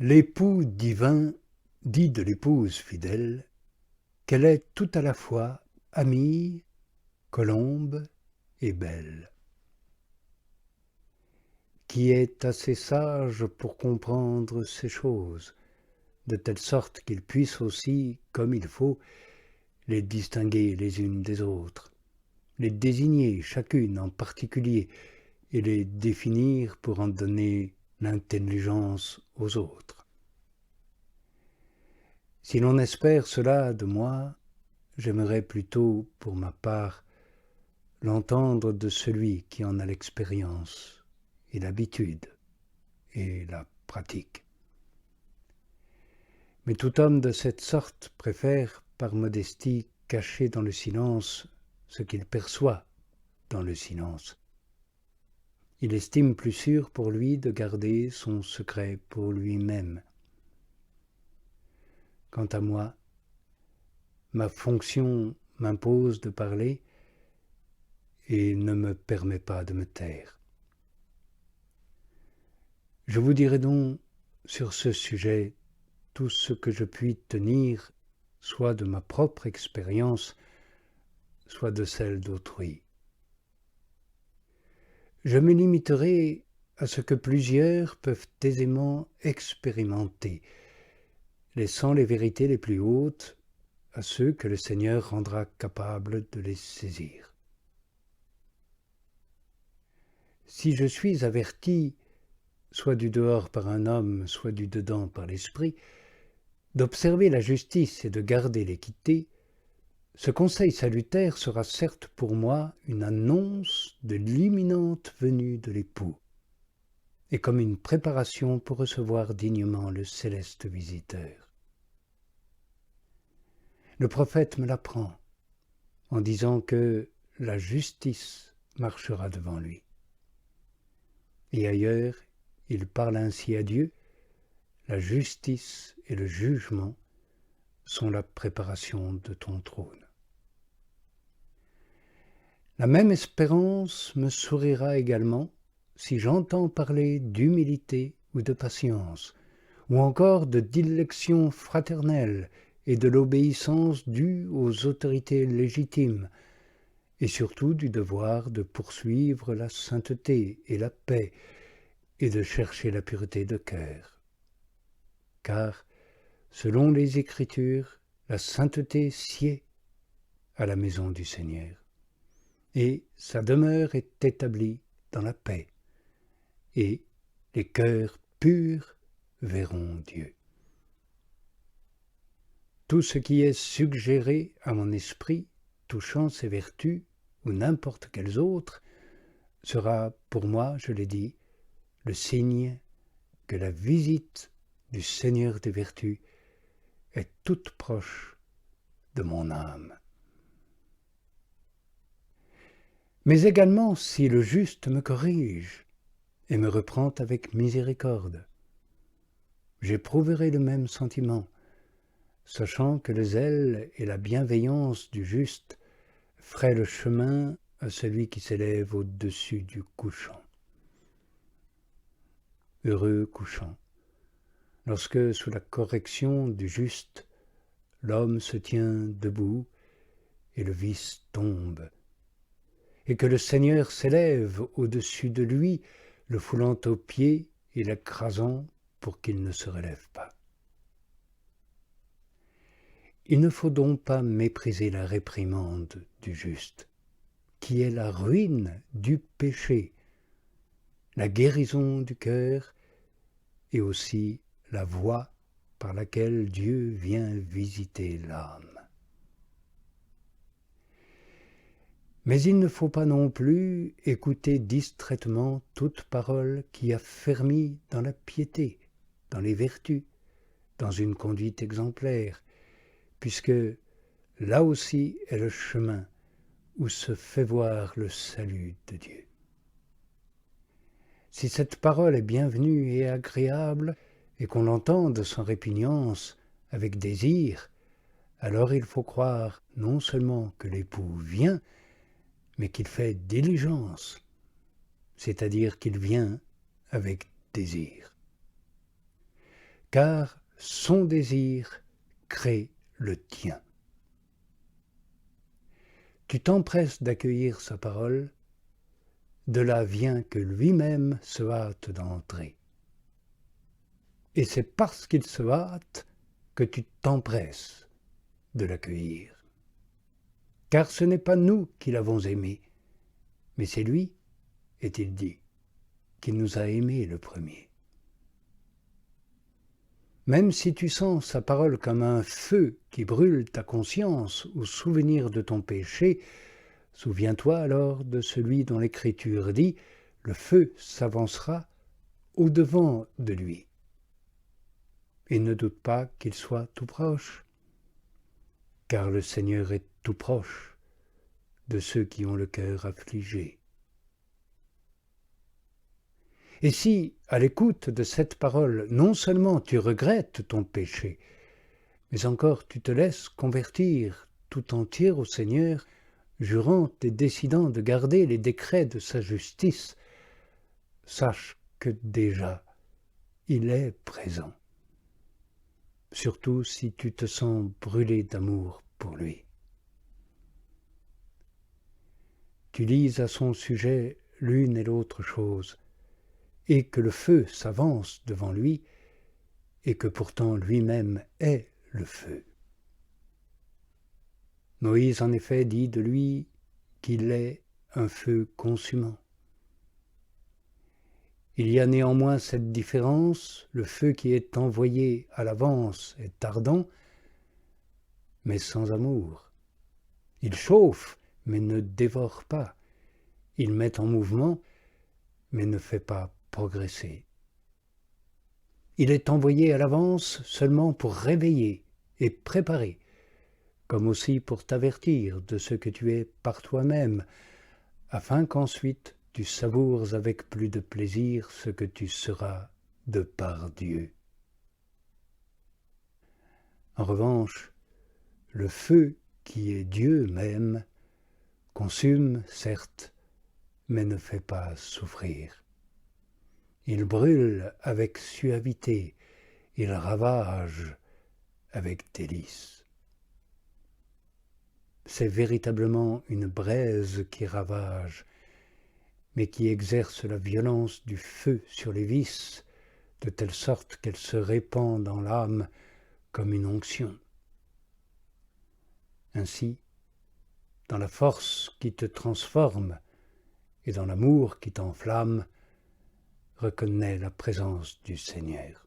L'époux divin dit de l'épouse fidèle qu'elle est tout à la fois amie, colombe et belle. Qui est assez sage pour comprendre ces choses, de telle sorte qu'il puisse aussi, comme il faut, les distinguer les unes des autres, les désigner chacune en particulier et les définir pour en donner l'intelligence aux autres. Si l'on espère cela de moi, j'aimerais plutôt, pour ma part, l'entendre de celui qui en a l'expérience et l'habitude et la pratique. Mais tout homme de cette sorte préfère, par modestie, cacher dans le silence ce qu'il perçoit dans le silence. Il estime plus sûr pour lui de garder son secret pour lui-même. Quant à moi, ma fonction m'impose de parler et ne me permet pas de me taire. Je vous dirai donc sur ce sujet tout ce que je puis tenir, soit de ma propre expérience, soit de celle d'autrui. Je me limiterai à ce que plusieurs peuvent aisément expérimenter, laissant les vérités les plus hautes à ceux que le Seigneur rendra capables de les saisir. Si je suis averti, soit du dehors par un homme, soit du dedans par l'esprit, d'observer la justice et de garder l'équité, ce conseil salutaire sera certes pour moi une annonce de l'imminente venue de l'époux, et comme une préparation pour recevoir dignement le céleste visiteur. Le prophète me l'apprend en disant que la justice marchera devant lui. Et ailleurs, il parle ainsi à Dieu, la justice et le jugement sont la préparation de ton trône. La même espérance me sourira également si j'entends parler d'humilité ou de patience, ou encore de dilection fraternelle et de l'obéissance due aux autorités légitimes, et surtout du devoir de poursuivre la sainteté et la paix, et de chercher la pureté de cœur. Car, selon les Écritures, la sainteté sied à la maison du Seigneur, et sa demeure est établie dans la paix, et les cœurs purs verront Dieu. Tout ce qui est suggéré à mon esprit, touchant ces vertus, ou n'importe quelles autres, sera pour moi, je l'ai dit, le signe que la visite du Seigneur des vertus est toute proche de mon âme. Mais également si le juste me corrige et me reprend avec miséricorde, j'éprouverai le même sentiment, sachant que le zèle et la bienveillance du juste feraient le chemin à celui qui s'élève au-dessus du couchant. Heureux couchant, lorsque sous la correction du juste, l'homme se tient debout et le vice tombe, et que le Seigneur s'élève au-dessus de lui, le foulant aux pieds et l'écrasant pour qu'il ne se relève pas. Il ne faut donc pas mépriser la réprimande du juste, qui est la ruine du péché, la guérison du cœur et aussi la voie par laquelle Dieu vient visiter l'âme. Mais il ne faut pas non plus écouter distraitement toute parole qui affermit dans la piété, dans les vertus, dans une conduite exemplaire, puisque là aussi est le chemin où se fait voir le salut de Dieu. Si cette parole est bienvenue et agréable, et qu'on l'entende sans répugnance, avec désir, alors il faut croire non seulement que l'époux vient, mais qu'il fait diligence, c'est-à-dire qu'il vient avec désir. car son désir crée le tien. Tu t'empresses d'accueillir sa parole, de là vient que lui-même se hâte d'entrer. Et c'est parce qu'il se hâte que tu t'empresses de l'accueillir. Car ce n'est pas nous qui l'avons aimé, mais c'est lui, est-il dit, qui nous a aimés le premier. Même si tu sens sa parole comme un feu qui brûle ta conscience au souvenir de ton péché, souviens-toi alors de celui dont l'Écriture dit « Le feu s'avancera au-devant de lui ». Et ne doute pas qu'il soit tout proche, car le Seigneur est tout proche de ceux qui ont le cœur affligé. Et si, à l'écoute de cette parole, non seulement tu regrettes ton péché, mais encore tu te laisses convertir tout entier au Seigneur, jurant et décidant de garder les décrets de sa justice, sache que déjà il est présent, surtout si tu te sens brûlé d'amour pour lui. Tu lises à son sujet l'une et l'autre chose, et que le feu s'avance devant lui, et que pourtant lui-même est le feu. Moïse en effet dit de lui qu'il est un feu consumant. Il y a néanmoins cette différence, le feu qui est envoyé à l'avance est ardent, mais sans amour. Il chauffe, mais ne dévore pas. Il met en mouvement, mais ne fait pas progresser. Il est envoyé à l'avance seulement pour réveiller et préparer, comme aussi pour t'avertir de ce que tu es par toi-même, afin qu'ensuite tu savoures avec plus de plaisir ce que tu seras de par Dieu. En revanche, le feu qui est Dieu même consume, certes, mais ne fait pas souffrir. Il brûle avec suavité, il ravage avec délice. C'est véritablement une braise qui ravage, mais qui exerce la violence du feu sur les vices, de telle sorte qu'elle se répand dans l'âme comme une onction. Ainsi, dans la force qui te transforme et dans l'amour qui t'enflamme, reconnais la présence du Seigneur.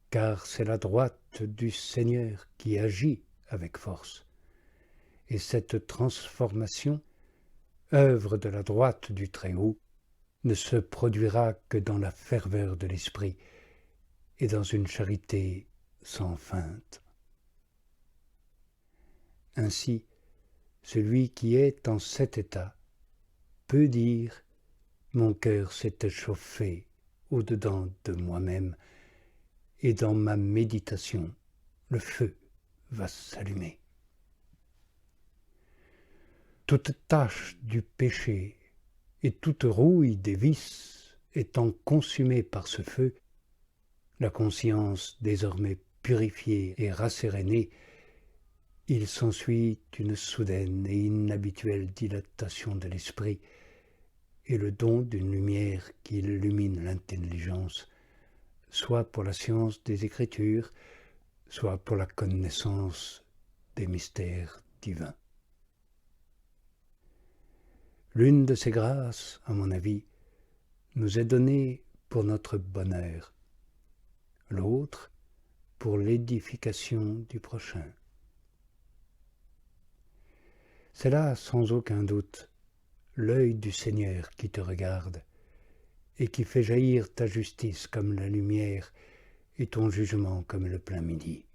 Car c'est la droite du Seigneur qui agit avec force. Et cette transformation, œuvre de la droite du Très-Haut, ne se produira que dans la ferveur de l'esprit et dans une charité sans feinte. Ainsi, celui qui est en cet état peut dire « Mon cœur s'est échauffé au-dedans de moi-même, et dans ma méditation, le feu va s'allumer. » Toute tache du péché et toute rouille des vices étant consumée par ce feu, la conscience désormais purifiée et rassérénée, il s'ensuit une soudaine et inhabituelle dilatation de l'esprit et le don d'une lumière qui illumine l'intelligence, soit pour la science des Écritures, soit pour la connaissance des mystères divins. L'une de ces grâces, à mon avis, nous est donnée pour notre bonheur, l'autre pour l'édification du prochain. C'est là, sans aucun doute, l'œil du Seigneur qui te regarde et qui fait jaillir ta justice comme la lumière et ton jugement comme le plein midi.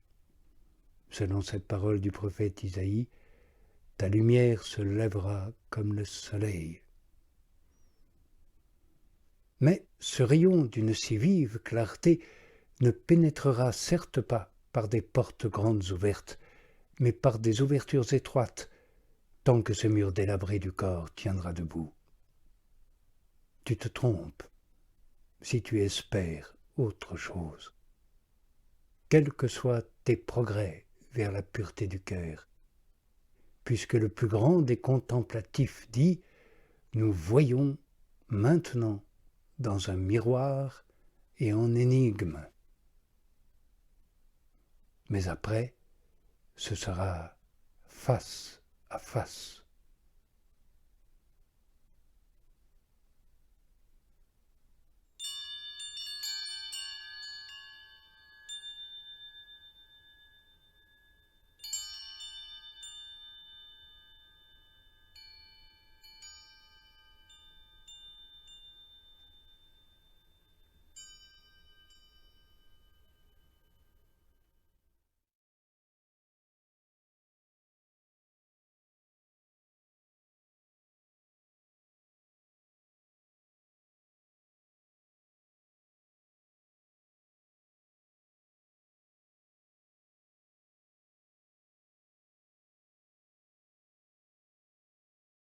Selon cette parole du prophète Isaïe, ta lumière se lèvera comme le soleil. Mais ce rayon d'une si vive clarté ne pénétrera certes pas par des portes grandes ouvertes, mais par des ouvertures étroites, tant que ce mur délabré du corps tiendra debout. Tu te trompes si tu espères autre chose. Quels que soient tes progrès vers la pureté du cœur, puisque le plus grand des contemplatifs dit « Nous voyons maintenant dans un miroir et en énigme. » Mais après, ce sera face à face.